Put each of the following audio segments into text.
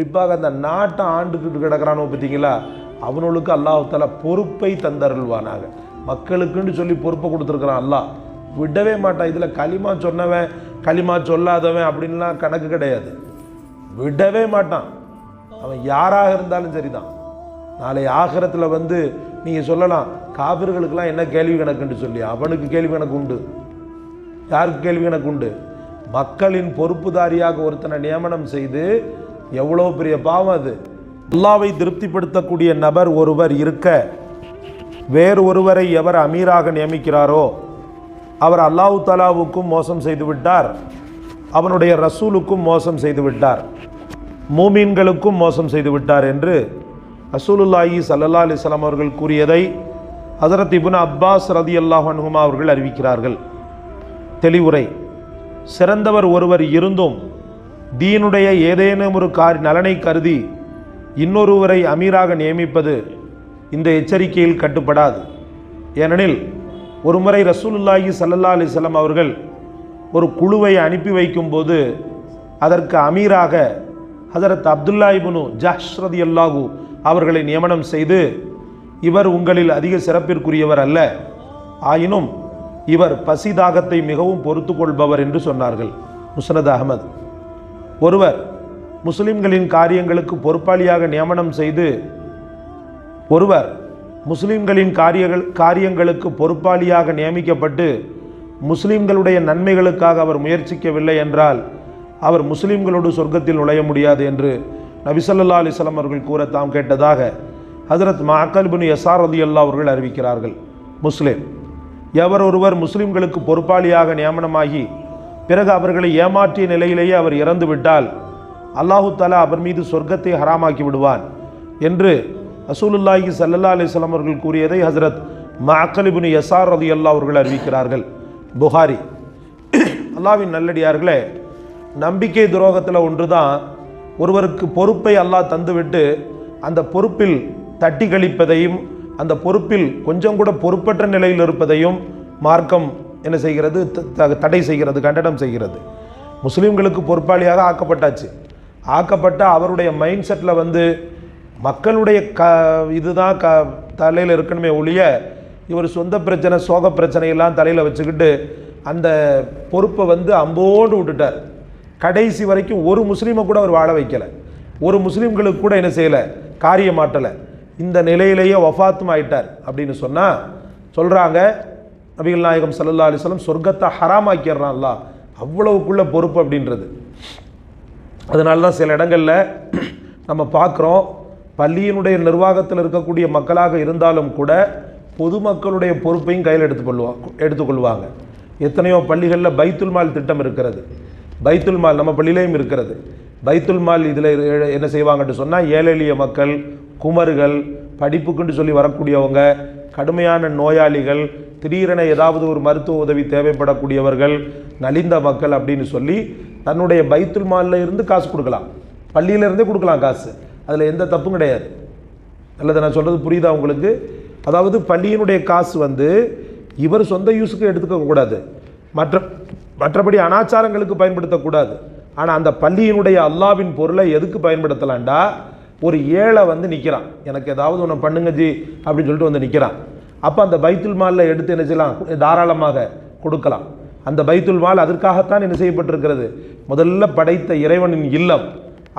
குறிப்பாக அந்த நாட்டை ஆண்டுக்கிட்டு கிடக்கிறானோ பார்த்தீங்களா, அவனுக்கு அல்லாஹ் தஆலா பொறுப்பை தந்தருள்வானாக. மக்களுக்குன்னு சொல்லி பொறுப்பை கொடுத்துருக்கிறான் அல்லாஹ், விடவே மாட்டான். இதில் களிமா சொன்னவன் களிமா சொல்லாதவன் அப்படின்லாம் கணக்கு கிடையாது, விடவே மாட்டான். அவன் யாராக இருந்தாலும் சரிதான். நாளை ஆகிரத்தில் நீங்கள் சொல்லலாம் காபிர்களுக்கெல்லாம் என்ன கேள்வி கணக்குன்னு சொல்லி, அவனுக்கு கேள்வி கணக்கு உண்டு. யாருக்கு கேள்வி கணக்கு உண்டு? மக்களின் பொறுப்புதாரியாக ஒருத்தனை நியமனம் செய்து எவ்வளோ பெரிய பாவம் அது. அல்லாஹ்வை திருப்திப்படுத்தக்கூடிய நபர் ஒருவர் இருக்க வேறு ஒருவரை எவர் அமீராக நியமிக்கிறாரோ அவர் அல்லாஹ் தஆலாவுக்கும் மோசம் செய்து விட்டார், அவனுடைய ரசூலுக்கும் மோசம் செய்து விட்டார், மூமீன்களுக்கும் மோசம் செய்து விட்டார் என்று ரசூலுல்லாஹி ஸல்லல்லாஹு அலைஹி வஸல்லம் அவர்கள் கூறியதை ஹஜ்ரத் இப்னு அப்பாஸ் ரலியல்லாஹு அன்ஹுமா அவர்கள் அறிவிக்கிறார்கள். தெளிவுரை: சிறந்தவர் ஒருவர் இருந்தும் தீனுடைய ஏதேனும் ஒரு நலனை கருதி இன்னொருவரை அமீராக நியமிப்பது இந்த எச்சரிக்கையில் கட்டுப்படாது. ஏனெனில் ஒருமுறை ரசூலுல்லாஹி ஸல்லல்லாஹு அலைஹி வஸல்லம் அவர்கள் ஒரு குழுவை அனுப்பி வைக்கும்போது அதற்கு அமீராக ஹஜரத் அப்துல்லா இப்னு ஜஹ்ஷ் ரலியல்லாஹு அவர்களை நியமனம் செய்து, இவர் உங்களில் அதிக சிறப்பிற்குரியவர் அல்ல, ஆயினும் இவர் பசி தாகத்தை மிகவும் பொறுத்து கொள்பவர் என்று சொன்னார்கள். முஸ்னத் அஹ்மத். ஒருவர் முஸ்லிம்களின் காரியங்களுக்கு பொறுப்பாளியாக நியமனம் செய்து காரியங்களுக்கு பொறுப்பாளியாக நியமிக்கப்பட்டு முஸ்லிம்களுடைய நன்மைகளுக்காக அவர் முயற்சிக்கவில்லை என்றால் அவர் முஸ்லிம்களோடு சொர்க்கத்தில் நுழைய முடியாது என்று நபி ஸல்லல்லாஹு அலைஹி வஸல்லம் அவர்கள் கூற தாம் கேட்டதாக ஹஜ்ரத் மஅக்கல் இப்னு யஸார் ரலியல்லாஹு அவர்கள் அறிவிக்கிறார்கள். முஸ்லிம். எவர் ஒருவர் முஸ்லிம்களுக்கு பொறுப்பாளியாக நியமனமாகி பிறகு அவர்களை ஏமாற்றிய நிலையிலேயே அவர் இறந்து விட்டால் அல்லாஹு தஆலா அவர் மீது சொர்க்கத்தை ஹராமாக்கி விடுவான் என்று ரசூலுல்லாஹி ஸல்லல்லாஹு அலைஹி வஸல்லம் அவர்கள் கூறியதை ஹஜ்ரத் மஅக்கல் இப்னு யஸார் ரலியல்லாஹு அவர்கள் அறிவிக்கிறார்கள். புகாரி. அல்லாஹ்வின் நல்லடியார்களே, நம்பிக்கை துரோகத்தில் ஒன்று தான் ஒருவருக்கு பொறுப்பை அல்லாஹ் தந்துவிட்டு அந்த பொறுப்பில் தட்டி கழிப்பதையும் அந்த பொறுப்பில் கொஞ்சம் கூட பொறுப்பற்ற நிலையில் இருப்பதையும் மார்க்கம் என்ன செய்கிறது? தடை செய்கிறது, கண்டனம் செய்கிறது. முஸ்லீம்களுக்கு பொறுப்பாளியாக ஆக்கப்பட்ட அவருடைய மைண்ட் செட்டில் மக்களுடைய இதுதான் தலையில் இருக்கணுமே ஒழிய இவர் சொந்த பிரச்சனை சோக பிரச்சனையெல்லாம் தலையில் வச்சுக்கிட்டு அந்த பொறுப்பை அம்போடு விட்டுட்டார். கடைசி வரைக்கும் ஒரு முஸ்லீமை கூட அவர் வாழ வைக்கலை, ஒரு முஸ்லீம்களுக்கு கூட என்ன செய்யலை, காரியமாட்டலை. இந்த நிலையிலேயே வஃபாத்தும் ஆயிட்டார் அப்படின்னு சொன்னால் சொல்கிறாங்க நபிகள் நாயகம் ஸல்லல்லாஹு அலைஹி வஸல்லம் சொர்க்கத்தை ஹராமாக்கிடுறான் அல்லாஹ், அவ்வளவுக்குள்ள பொறுப்பு அப்படின்றது. அதனால தான் சில இடங்களில் நம்ம பார்க்குறோம், பள்ளியினுடைய நிர்வாகத்தில் இருக்கக்கூடிய மக்களாக இருந்தாலும் கூட பொதுமக்களுடைய பொறுப்பையும் கையில் எடுத்துக்கொள்வாங்க. எத்தனையோ பள்ளிகளில் பைத்துல் மால் திட்டம் இருக்கிறது. பைத்துல் மால் நம்ம பள்ளியிலையும் இருக்கிறது. பைத்துல் மால் இதில் என்ன செய்வாங்கன்னு சொன்னால், ஏழை எளிய மக்கள், குமர்கள், படிப்புக்குன்னு சொல்லி வரக்கூடியவங்க, கடுமையான நோயாளிகள், திடீரென ஏதாவது ஒரு மருத்துவ உதவி தேவைப்படக்கூடியவர்கள், நலிந்த மக்கள் அப்படின்னு சொல்லி தன்னுடைய பைத்துல் மாலில் இருந்து காசு கொடுக்கலாம், பள்ளியிலேருந்தே கொடுக்கலாம் காசு. அதில் எந்த தப்பும் கிடையாது. அல்லது நான் சொல்கிறது புரியுதா உங்களுக்கு? அதாவது பள்ளியினுடைய காசு இவர் சொந்த யூஸுக்கு எடுத்துக்கக்கூடாது, மற்றபடி அனாச்சாரங்களுக்கு பயன்படுத்தக்கூடாது. ஆனால் அந்த பள்ளியினுடைய அல்லாவின் பொருளை எதுக்கு பயன்படுத்தலாண்டா, ஒரு ஏழை நிற்கிறான், எனக்கு ஏதாவது ஒன்று பண்ணுங்க ஜி அப்படின்னு சொல்லிட்டு நிற்கிறான். அப்போ அந்த பைத்துல் மாலில் எடுத்து என்ன செய்யலாம்? தாராளமாக கொடுக்கலாம். அந்த பைத்துல் மால் அதற்காகத்தான் என்ன செய்யப்பட்டிருக்கிறது? முதல்ல படைத்த இறைவனின் இல்லம்,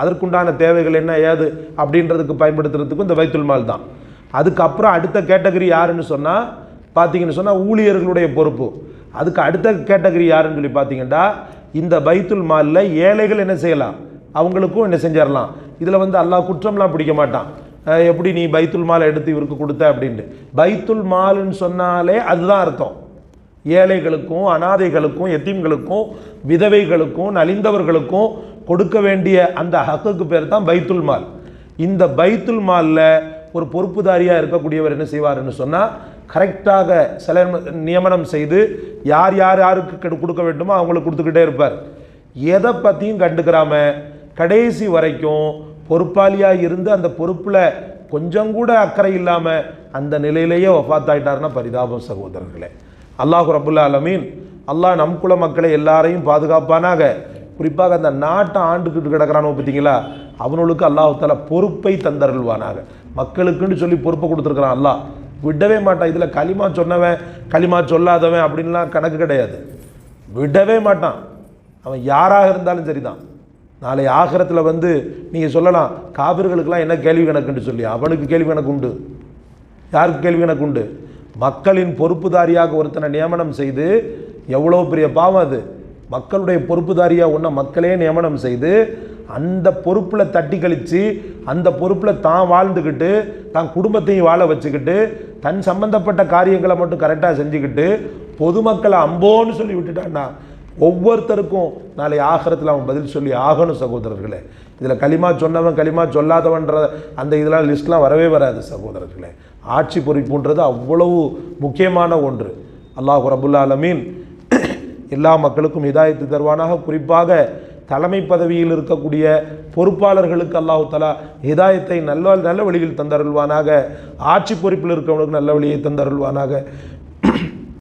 அதற்குண்டான தேவைகள் என்ன ஏது அப்படின்றதுக்கு பயன்படுத்துறதுக்கும் இந்த பைத்துல் மால் தான். அதுக்கப்புறம் அடுத்த கேட்டகரி யாருன்னு சொன்னால் பார்த்தீங்கன்னு சொன்னால் ஊழியர்களுடைய பொறுப்பு. அதுக்கு அடுத்த கேட்டகரி யாருன்னு சொல்லி பார்த்தீங்கன்னா இந்த பைத்துல் மாலில் ஏழைகள் என்ன செய்யலாம், அவங்களுக்கும் என்ன செஞ்சிடலாம். இதில் அல்லாஹ் குற்றம்லாம் பிடிக்க மாட்டான். எப்படி நீ பைத்துல் மாலை எடுத்து இவருக்கு கொடுத்த அப்படின்ட்டு. பைத்துல் மால்னு சொன்னாலே அதுதான் அர்த்தம். ஏழைகளுக்கும் அனாதைகளுக்கும் எத்தீம்களுக்கும் விதவைகளுக்கும் நலிந்தவர்களுக்கும் கொடுக்க வேண்டிய அந்த ஹக்குக்கு பேர் தான் பைத்துல் மால். இந்த பைத்துல் மாலில் ஒரு பொறுப்புதாரியாக இருக்கக்கூடியவர் என்ன செய்வார்னு சொன்னால், கரெக்டாக சில நியமனம் செய்து யாருக்கு கொடுக்க வேண்டுமோ அவங்களுக்கு கொடுத்துக்கிட்டே இருப்பார். எதை பற்றியும் கண்டுக்கிறாம கடைசி வரைக்கும் பொறுப்பாளியாக இருந்து அந்த பொறுப்பில் கொஞ்சம் கூட அக்கறை இல்லாமல் அந்த நிலையிலேயே வஃபாத்தாயிட்டார்னா பரிதாபம் சகோதரர்களே. அல்லாஹ் ரப்புல் ஆலமீன் அல்லாஹ் நம் குல மக்களை எல்லாரையும் பாதுகாப்பானாக. குறிப்பாக அந்த நாட்டை ஆண்டுக்கிட்டு கிடக்கிறானோ பார்த்தீங்களா, அவனுக்கு அல்லாஹ் தஆலா பொறுப்பை தந்தருள்வானாக. மக்களுக்குன்னு சொல்லி பொறுப்பை கொடுத்துருக்கிறான் அல்லாஹ், விடவே மாட்டான். இதில் களிமா சொன்னவன் களிமா சொல்லாதவன் அப்படின்லாம் கணக்கு கிடையாது, விடவே மாட்டான். அவன் யாராக இருந்தாலும் சரிதான். நாளை ஆகிரத்தில் வந்து நீங்கள் சொல்லலாம் காபிர்களுக்கெல்லாம் என்ன கேள்வி கணக்குன்னு சொல்லி, அவனுக்கு கேள்வி கணக்கு உண்டு. யாருக்கு கேள்வி கணக்கு உண்டு? மக்களின் பொறுப்புதாரியாக ஒருத்தனை நியமனம் செய்து, எவ்வளோ பெரிய பாவம் அது. மக்களுடைய பொறுப்புதாரியாக ஒன்றை மக்களே நியமனம் செய்து அந்த பொறுப்பில் தட்டி கழித்து அந்த பொறுப்பில் தான் வாழ்ந்துக்கிட்டு தான் குடும்பத்தையும் வாழ வச்சுக்கிட்டு தன் சம்பந்தப்பட்ட காரியங்களை மட்டும் கரெக்டாக செஞ்சுக்கிட்டு பொதுமக்களை அம்போன்னு சொல்லி விட்டுட்டான்னா ஒவ்வொருத்தருக்கும் நாளை ஆகிரத்தில் அவன் பதில் சொல்லி ஆகணும் சகோதரர்களே. இதில் களிமா சொன்னவன் களிமா சொல்லாதவன்ற அந்த இதெல்லாம் லிஸ்ட்லாம் வரவே வராது சகோதரர்களே. ஆட்சி பொறுப்புன்றது அவ்வளவு முக்கியமான ஒன்று. அல்லாஹ் ரப்புல் ஆலமீன் எல்லா மக்களுக்கும் ஹிதாயத்து தருவானாக. குறிப்பாக தலைமை பதவியில் இருக்கக்கூடிய பொறுப்பாளர்களுக்கு அல்லாஹ் தஆலா ஹிதாயத்தை நல்ல நல்ல வழியில் தந்தருள்வானாக. ஆட்சி பொறுப்பில் இருக்கவனுக்கு நல்ல வழியை தந்தருள்வானாக.